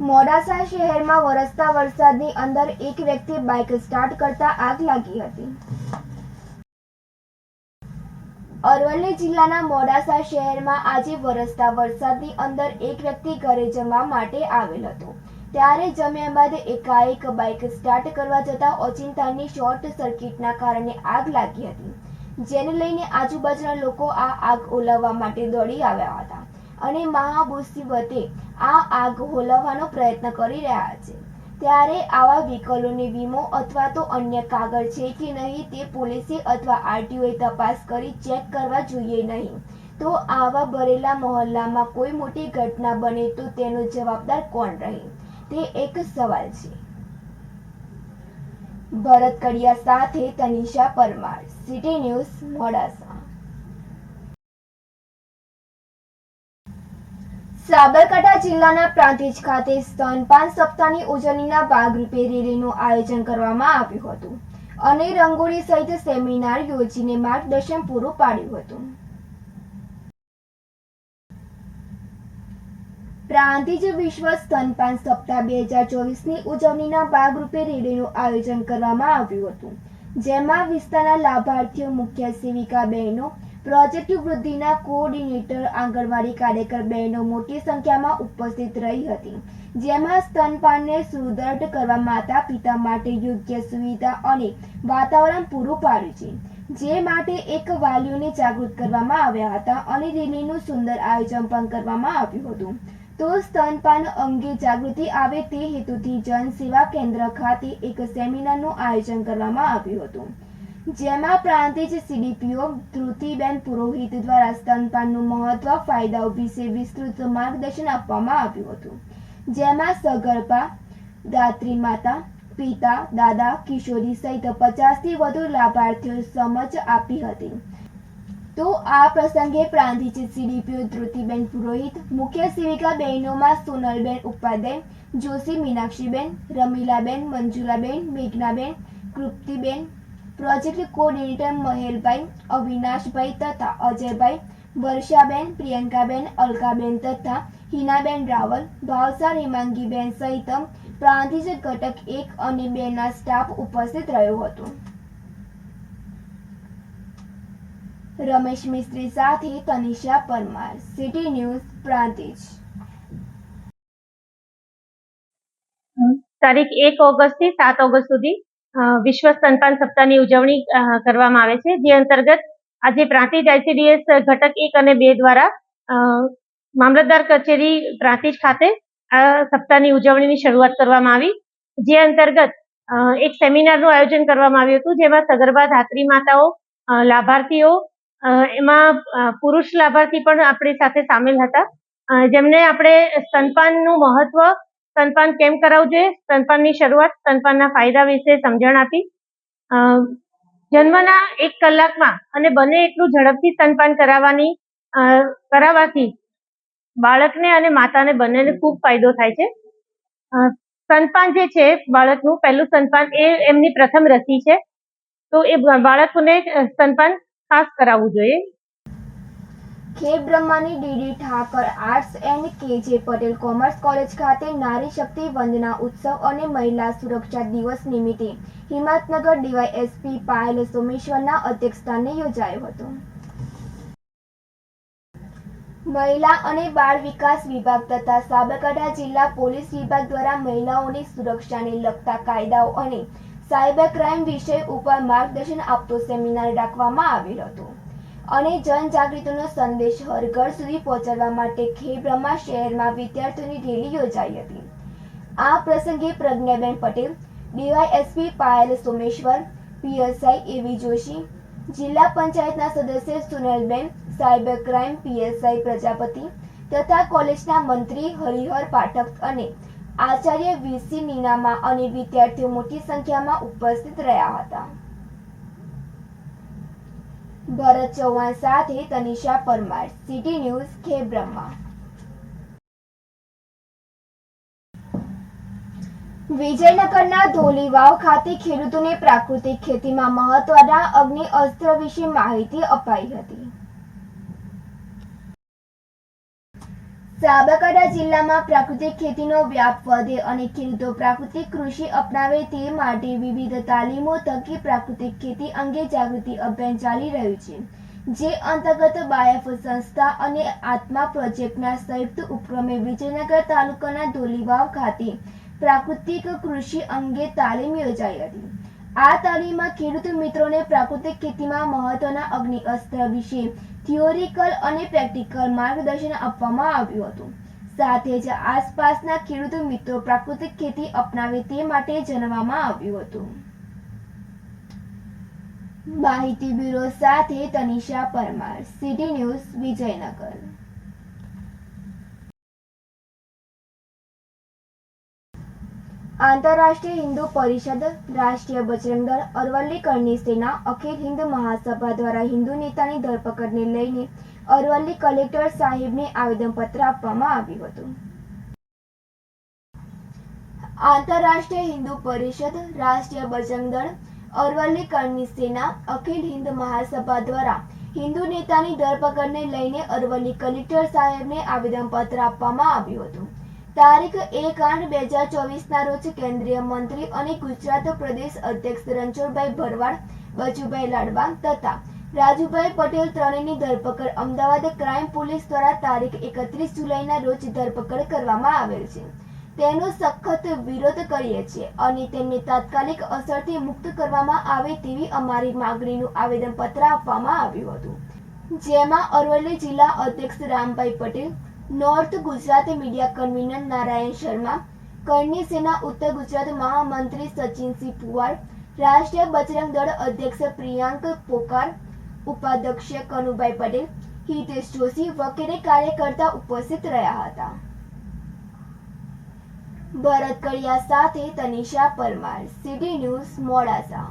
મોડાસા શહેરમાં વરસતા વરસાદની અંદર એક વ્યક્તિ બાઇક સ્ટાર્ટ કરતા આગ લાગી હતી. અરવલ્લી જિલ્લાના મોડાસા શહેરમાં આજે વરસતા વરસાદની અંદર એક વ્યક્તિ ઘરે જમવા માટે આવેલ હતો. ત્યારે જમ્યા બાદ એકાએક બાઇક સ્ટાર્ટ કરવા જતા ઓચિંતાની શોર્ટ સર્કિટના કારણે આગ લાગી હતી, જેને લઈને આજુબાજુના લોકો આ આગ ઓલવવા માટે દોડી આવ્યા હતા અને મહામુસીબતે આ આગ ઓલવવાનો પ્રયત્ન કરી રહ્યા છે. ત્યારે આવા વ્હીકલોની વીમો અથવા તો અન્ય કાગળ છે કે નહીં તે પોલીસે અથવા આરટીઓએ તપાસ કરી ચેક કરવા જોઈએ નહીં. તો આવા ભરેલા મહોલ્લામાં કોઈ મોટી ઘટના બને તો તેનો જવાબદાર કોણ રહે, તે એક સવાલ છે. ભરત કડિયા સાથે તનિષા પરમાર, સિટી ન્યૂઝ, મોડાસા. સાબરકાંઠા જિલ્લાના પ્રાંતિજ ખાતે સ્તનપાન સપ્તાહની ઉજવણીના ભાગરૂપે રેલીનું આયોજન કરવામાં આવ્યું હતું અને રંગોળી સહિત સેમિનાર યોજીને માર્ગદર્શન પૂરું પાડ્યું હતું. પ્રાંતિજ વિશ્વ સ્તનપાન સપ્તાહ 2024ની ઉજવણીના ભાગરૂપે રેલીનું આયોજન કરવામાં આવ્યું હતું, જેમાં વિસ્તારના લાભાર્થીઓ, મુખ્ય સેવિકા બહેનો, પ્રોજેક્ટ વૃદ્ધિના કોઓર્ડિનેટર, આંગણવાડી કાર્યકર બહેનો મોટી સંખ્યામાં ઉપસ્થિત રહી હતી. જેમાં સ્તનપાનને સુદૃઢ કરવા માતા પિતા માટે યોગ્ય સુવિધા અને વાતાવરણ પૂરું પાડ્યું છે, જે માટે એક વાલીઓને જાગૃત કરવામાં આવ્યા હતા અને રેલીનું સુંદર આયોજન પણ કરવામાં આવ્યું હતું. તો સ્તનપાન અંગે જાગૃતિ આવે તે હેતુથી જનસેવા કેન્દ્ર ખાતે એક સેમિનારનું આયોજન કરવામાં આવ્યું હતું, જેમાં પ્રાંતિજ સીડીપીઓ ધ્રુતિબેન પુરોહિત દ્વારા સ્તનપાનનું મહત્વ, ફાયદાઓ વિશે વિસ્તૃત માર્ગદર્શન આપવામાં આવ્યું હતું. જેમાં સગર્ભા, દાત્રી માતા, પિતા, દાદા, કિશોરી સહિત 50થી વધુ લાભાર્થીઓ સમજ આપી હતી. તો આ પ્રસંગે પ્રાંતિજ સીડીપીઓ ધ્રુતિબેન પુરોહિત, મુખ્ય સેવિકા બહેનોમાં સોનલબેન ઉપાધ્યાય, જોશી મીનાક્ષીબેન, રમીલાબેન, મંજુલાબેન, મેઘનાબેન, કૃપ્તિબેન, પ્રોજેક્ટ કોઓર્ડિનેટર મહેલભાઈ, અવિનાશભાઈ તથા અજયભાઈ, વર્ષાબેન, પ્રિયંકાબેન, અલકાબેન તથા હિનાબેન રાવલ, ભાવસાર હેમાંગીબેન સહિત પ્રાંતિજ ઘટક 1 અને 2 ના સ્ટાફ ઉપસ્થિત રહ્યો હતો. રમેશ મિસ્ત્રી સાથે તનિષા પરમાર, સિટી ન્યૂઝ, પ્રાંતિજ. તારીખ 1 ઓગસ્ટથી 7 ઓગસ્ટ સુધી વિશ્વ સ્તનપાન સપ્તાહની ઉજવણી કરવામાં આવે છે, જે અંતર્ગત આજે પ્રાંતિજ આઈસીડીએસ ઘટક 1 અને 2 દ્વારા મામલતદાર કચેરી પ્રાંતિજ ખાતે આ સપ્તાહની ઉજવણીની શરૂઆત કરવામાં આવી. જે અંતર્ગત એક સેમિનારનું આયોજન કરવામાં આવ્યું હતું, જેમાં સગર્ભા ધાત્રી માતાઓ, લાભાર્થીઓ, એમાં પુરુષ લાભાર્થી પણ આપણી સાથે સામેલ હતા, જેમને આપણે સ્તનપાનનું મહત્વ, સ્તનપાન કેમ કરાવવું જોઈએ, સ્તનપાનની શરૂઆત, સ્તનપાનના ફાયદા વિશે સમજણ આપી. જન્મના 1 કલાકમાં અને બને એટલું ઝડપથી સ્તનપાન કરાવવાથી બાળકને અને માતાને બંનેને ખૂબ ફાયદો થાય છે. સ્તનપાન જે છે, બાળકનું પહેલું સ્તનપાન એ એમની પ્રથમ રસી છે, તો એ બાળકોને સ્તનપાન ખાસ કરાવવું જોઈએ. ખેડબ્રહ્માની ડીડી ઠાકર આર્ટ્સ એન્ડ કેજે પટેલ કોમર્સ કોલેજ ખાતે નારી શક્તિ વંદના ઉત્સવ અને મહિલા સુરક્ષા દિવસ નિમિત્તે હિંમતનગર ડીવાયએસપી પાયલ સોમેશ્વરના અધ્યક્ષસ્થાને યોજાયો હતો. મહિલા અને બાળ વિકાસ વિભાગ તથા સાબરકાંઠા જિલ્લા પોલીસ વિભાગ દ્વારા મહિલાઓની સુરક્ષાને લગતા કાયદાઓ અને સાયબર ક્રાઇમ વિષય ઉપર માર્ગદર્શન આપતો સેમિનાર રાખવામાં આવેલ હતો અને જનજાગૃતિનો સંદેશ હર ઘર સુધી પહોંચાડવા માટે ખેડબ્રહ્મા શહેરમાં વિદ્યાર્થીઓની રેલી યોજાઈ હતી. આ પ્રસંગે પ્રજ્ઞાબેન પટેલ, ડીવાયએસપી પાયલ સોમેશ્વર, પીએસઆઈ એવી જોશી, જિલ્લા પંચાયતના સદસ્ય સુનલબેન, સાયબર ક્રાઇમ પીએસઆઈ પ્રજાપતિ તથા કોલેજના મંત્રી હરિહર પાઠક અને આચાર્ય વીસી નીનામા અને વિદ્યાર્થીઓ મોટી સંખ્યામાં ઉપસ્થિત રહ્યા હતા. ભરત ચૌહાણ સાથે તનિષા પરમાર, સિટી ન્યૂઝ, ખેડબ્રહ્મા. વિજયનગરના ધોલીવાવ ખાતે ખેડૂતોને પ્રાકૃતિક ખેતીમાં મહત્વના અગ્નિ અસ્ત્ર વિશે માહિતી અપાઈ હતી. સાબરકાંઠા જિલ્લામાં પ્રાકૃતિક ખેતીનો વ્યાપ વધે અને ખેડૂતો પ્રાકૃતિક કૃષિ અપનાવે તે માટે વિવિધ તાલીમો થકી પ્રાકૃતિક ખેતી અંગે જાગૃતિ અભિયાન ચાલી રહ્યું છે, જે અંતર્ગત બાયફ સંસ્થા અને આત્મા પ્રોજેક્ટના સંયુક્ત ઉપક્રમે વિજયનગર તાલુકાના ધોલીવાવ ખાતે પ્રાકૃતિક કૃષિ અંગે તાલીમ યોજાઈ હતી. આ તાલીમમાં ખેડૂત મિત્રોને પ્રાકૃતિક ખેતીમાં મહત્વના અગ્નિ અસ્ત્ર વિશે થિયોરિકલ અને પ્રેક્ટિકલ માર્ગદર્શન આપવામાં આવ્યું હતું. સાથે જ આસપાસના ખેડૂત મિત્રો પ્રાકૃતિક ખેતી અપનાવે તે માટે જણાવવામાં આવ્યું હતું. માહિતી બ્યુરો સાથે તનિષા પરમાર, સિટી ન્યૂઝ, વિજયનગર. આંતરરાષ્ટ્રીય હિન્દુ પરિષદ, રાષ્ટ્રીય બજરંગ દળ, અરવલ્લી કરણી સેના, અખિલ હિન્દ મહાસભા દ્વારા હિન્દુ નેતાની ધરપકડને લઈને અરવલ્લી કલેક્ટર સાહેબને આવેદનપત્ર આપવામાં આવ્યું હતું. આંતરરાષ્ટ્રીય હિન્દુ પરિષદ, રાષ્ટ્રીય બજરંગ દળ, અરવલ્લી કરણી સેના, અખિલ હિન્દ મહાસભા દ્વારા હિન્દુ નેતાની ધરપકડને લઈને અરવલ્લી કલેક્ટર સાહેબને આવેદનપત્ર આપવામાં આવ્યું હતું. તારીખ 1/8/2024ના રોજ કેન્દ્રીય મંત્રી અને ગુજરાત પ્રદેશ અધ્યક્ષ રણછોડભાઈ ભરવાડ, બચુભાઈ લાડવા તથા રાજુભાઈ પટેલ ત્રણેયની ધરપકડ અમદાવાદ ક્રાઇમ પોલીસ દ્વારા તારીખ 31 જુલાઈના રોજ ધરપકડ કરવામાં આવેલ છે. તેનો સખત વિરોધ કરીએ છીએ અને તેમને તાત્કાલિક અસરથી મુક્ત કરવામાં આવે તેવી અમારી માંગણીનું આવેદનપત્ર આપવામાં આવ્યું હતું, જેમાં અરવલ્લી જિલ્લા અધ્યક્ષ Rambhai Patel, north Gujarat media convener Narayan Sharma, Karni Sena ઉત્તર ગુજરાત મહામંત્રી સચિનસિંહ પુવાર, રાષ્ટ્રીય બજરંગ દળ અધ્યક્ષ પ્રિયાંક પોકાર, ઉપાધ્યક્ષ કનુભાઈ પટેલ, હિતેશ જોશી વગેરે કાર્યકર્તા ઉપસ્થિત રહ્યા હતા. ભરત કડિયા સાથે તનિષા પરમાર, સિટી ન્યૂઝ, મોડાસા.